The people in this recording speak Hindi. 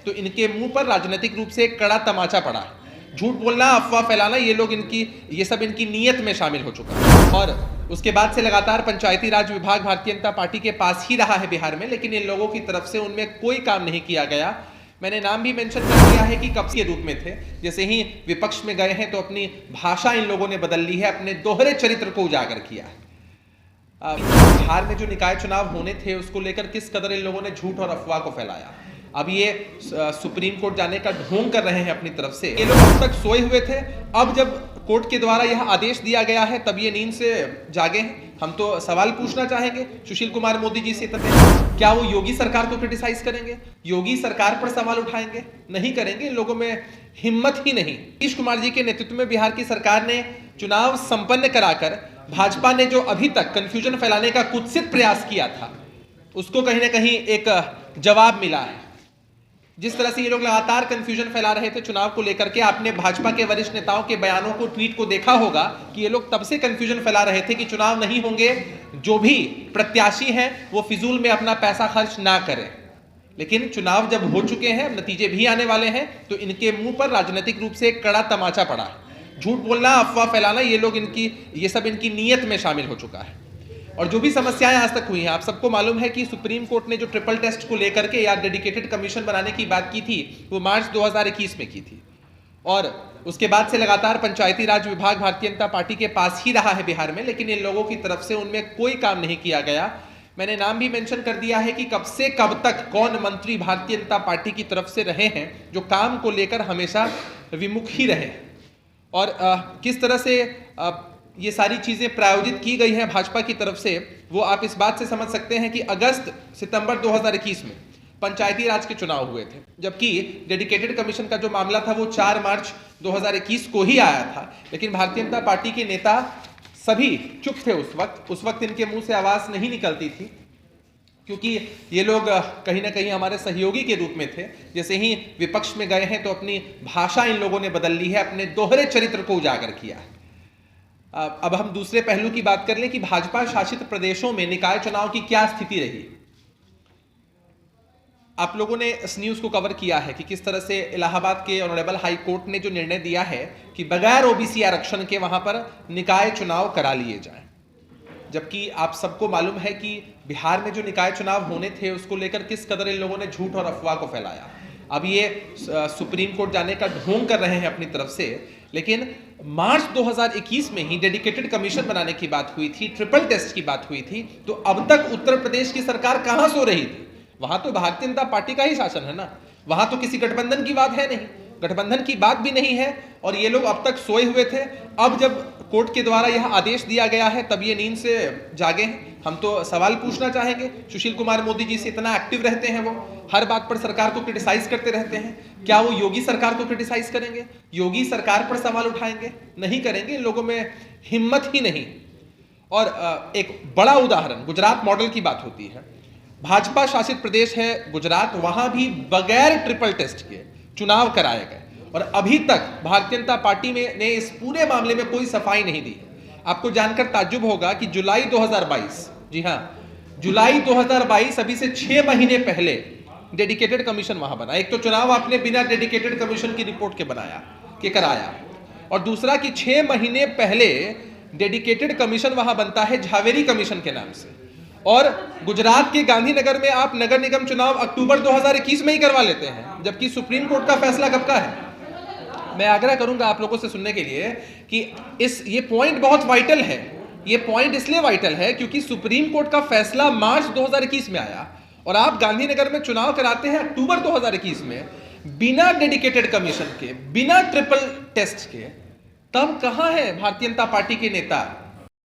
तो इनके मुंह पर राजनीतिक रूप से एक कड़ा तमाचा पड़ा है। झूठ बोलना, अफवाह फैलाना, ये सब इनकी नीयत में शामिल हो चुका है। और उसके बाद से लगातार पंचायती राज विभाग भारतीय जनता पार्टी के पास ही रहा है बिहार में, लेकिन इन लोगों की तरफ से उनमें कोई काम नहीं किया गया। मैंने नाम भी मेंशन कर दिया है कि कब के रूप में थे। जैसे ही विपक्ष में गए हैं तो अपनी भाषा इन लोगों ने बदल ली है, अपने दोहरे चरित्र को उजागर किया है। बिहार में जो निकाय चुनाव होने थे उसको लेकर किस कदर इन लोगों ने झूठ और अफवाह को फैलाया। अब ये सुप्रीम कोर्ट जाने का ढोंग कर रहे हैं अपनी तरफ से। ये लोग अब तक सोए हुए थे, अब जब कोर्ट के द्वारा यह आदेश दिया गया है तब ये नींद से जागे हैं। हम तो सवाल पूछना चाहेंगे सुशील कुमार मोदी जी से, क्या वो योगी सरकार को क्रिटिसाइज करेंगे, योगी सरकार पर सवाल उठाएंगे? नहीं करेंगे, इन लोगों में हिम्मत ही नहीं। नीतीश कुमार जी के नेतृत्व में बिहार की सरकार ने चुनाव संपन्न कराकर भाजपा ने जो अभी तक कंफ्यूजन फैलाने का कुत्सित प्रयास किया था उसको कहीं ना कहीं एक जवाब मिला है। जिस तरह से ये लोग लगातार कंफ्यूजन फैला रहे थे चुनाव को लेकर के, आपने भाजपा के वरिष्ठ नेताओं के बयानों को, ट्वीट को देखा होगा कि ये लोग तब से कंफ्यूजन फैला रहे थे कि चुनाव नहीं होंगे, जो भी प्रत्याशी हैं वो फिजूल में अपना पैसा खर्च ना करें। लेकिन चुनाव जब हो चुके हैं, नतीजे भी आने वाले हैं, तो इनके मुंह पर राजनीतिक रूप से एक कड़ा तमाचा पड़ा है। झूठ बोलना, अफवाह फैलाना, ये सब इनकी नीयत में शामिल हो चुका है। और जो भी समस्याएं आज तक हुई हैं, आप सबको मालूम है कि सुप्रीम कोर्ट ने जो ट्रिपल टेस्ट को लेकर के या डेडिकेटेड कमीशन बनाने की बात की थी वो मार्च 2021 में की थी। और उसके बाद से लगातार पंचायती राज विभाग भारतीय जनता पार्टी के पास ही रहा है बिहार में, लेकिन इन लोगों की तरफ से उनमें कोई काम नहीं किया गया। मैंने नाम भी मेंशन कर दिया है कि कब से कब तक कौन मंत्री भारतीय जनता पार्टी की तरफ से रहे हैं जो काम को लेकर हमेशा विमुख ही रहे, और किस तरह से ये सारी चीजें प्रायोजित की गई हैं भाजपा की तरफ से, वो आप इस बात से समझ सकते हैं कि अगस्त सितंबर 2021 में पंचायती राज के चुनाव हुए थे, जबकि डेडिकेटेड कमीशन का जो मामला था वो 4 मार्च 2021 को ही आया था। लेकिन भारतीय जनता पार्टी के नेता सभी चुप थे उस वक्त इनके मुंह से आवाज नहीं निकलती थी, क्योंकि ये लोग कहीं ना कहीं हमारे सहयोगी के रूप में थे। जैसे ही विपक्ष में गए हैं तो अपनी भाषा इन लोगों ने बदल ली है, अपने दोहरे चरित्र को उजागर किया है। अब हम दूसरे पहलू की बात कर लें कि भाजपा शासित प्रदेशों में निकाय चुनाव की क्या स्थिति रही। आप लोगों ने इस न्यूज को कवर किया है कि किस तरह से इलाहाबाद के ऑनरेबल हाई कोर्ट ने जो निर्णय दिया है कि बगैर ओबीसी आरक्षण के वहां पर निकाय चुनाव करा लिए जाएं, जबकि आप सबको मालूम है कि बिहार में जो निकाय चुनाव होने थे उसको लेकर किस कदर इन लोगों ने झूठ और अफवाह को फैलाया। अब ये सुप्रीम कोर्ट जाने का ढोंग कर रहे हैं अपनी तरफ से। लेकिन मार्च 2021 में ही डेडिकेटेड कमीशन बनाने की बात हुई थी, ट्रिपल टेस्ट की बात हुई थी, तो अब तक उत्तर प्रदेश की सरकार कहां सो रही थी? वहां तो भारतीय जनता पार्टी का ही शासन है ना, वहां तो किसी गठबंधन की बात है नहीं, गठबंधन की बात भी नहीं है, और ये लोग अब तक सोए हुए थे। अब जब कोर्ट के द्वारा यह आदेश दिया गया है तब ये नींद से जागे हैं। हम तो सवाल पूछना चाहेंगे सुशील कुमार मोदी जी से, इतना एक्टिव रहते हैं वो, हर बात पर सरकार को क्रिटिसाइज करते रहते हैं, क्या वो योगी सरकार को क्रिटिसाइज करेंगे, योगी सरकार पर सवाल उठाएंगे? नहीं करेंगे, इन लोगों में हिम्मत ही नहीं। और एक बड़ा उदाहरण गुजरात मॉडल की बात होती है। भाजपा शासित प्रदेश है गुजरात, वहां भी बगैर ट्रिपल टेस्ट के चुनाव कराए गए, और अभी तक भारतीय जनता पार्टी ने इस पूरे मामले में कोई सफाई नहीं दी। आपको जानकर ताज्जुब होगा कि जुलाई 2022, जी हां, जुलाई 2022, अभी से 6 महीने पहले डेडिकेटेड कमीशन वहां बना। एक तो चुनाव आपने बिना डेडिकेटेड कमीशन की रिपोर्ट के कराया, और दूसरा कि 6 महीने पहले डेडिकेटेड कमीशन वहां बनता है झावेरी कमीशन के नाम से, और गुजरात के गांधीनगर में आप नगर निगम चुनाव अक्टूबर 2021 में ही करवा लेते हैं, जबकि सुप्रीम कोर्ट का फैसला कब का है। मैं आग्रह करूंगा आप लोगों से सुनने के लिए कि ये पॉइंट बहुत वाइटल है। ये पॉइंट इसलिए वाइटल है क्योंकि सुप्रीम कोर्ट का फैसला मार्च 2021 में आया, और आप गांधीनगर में चुनाव कराते हैं अक्टूबर 2021 में, बिना डेडिकेटेड कमीशन के, बिना ट्रिपल टेस्ट के। तब कहां है भारतीय जनता पार्टी के नेता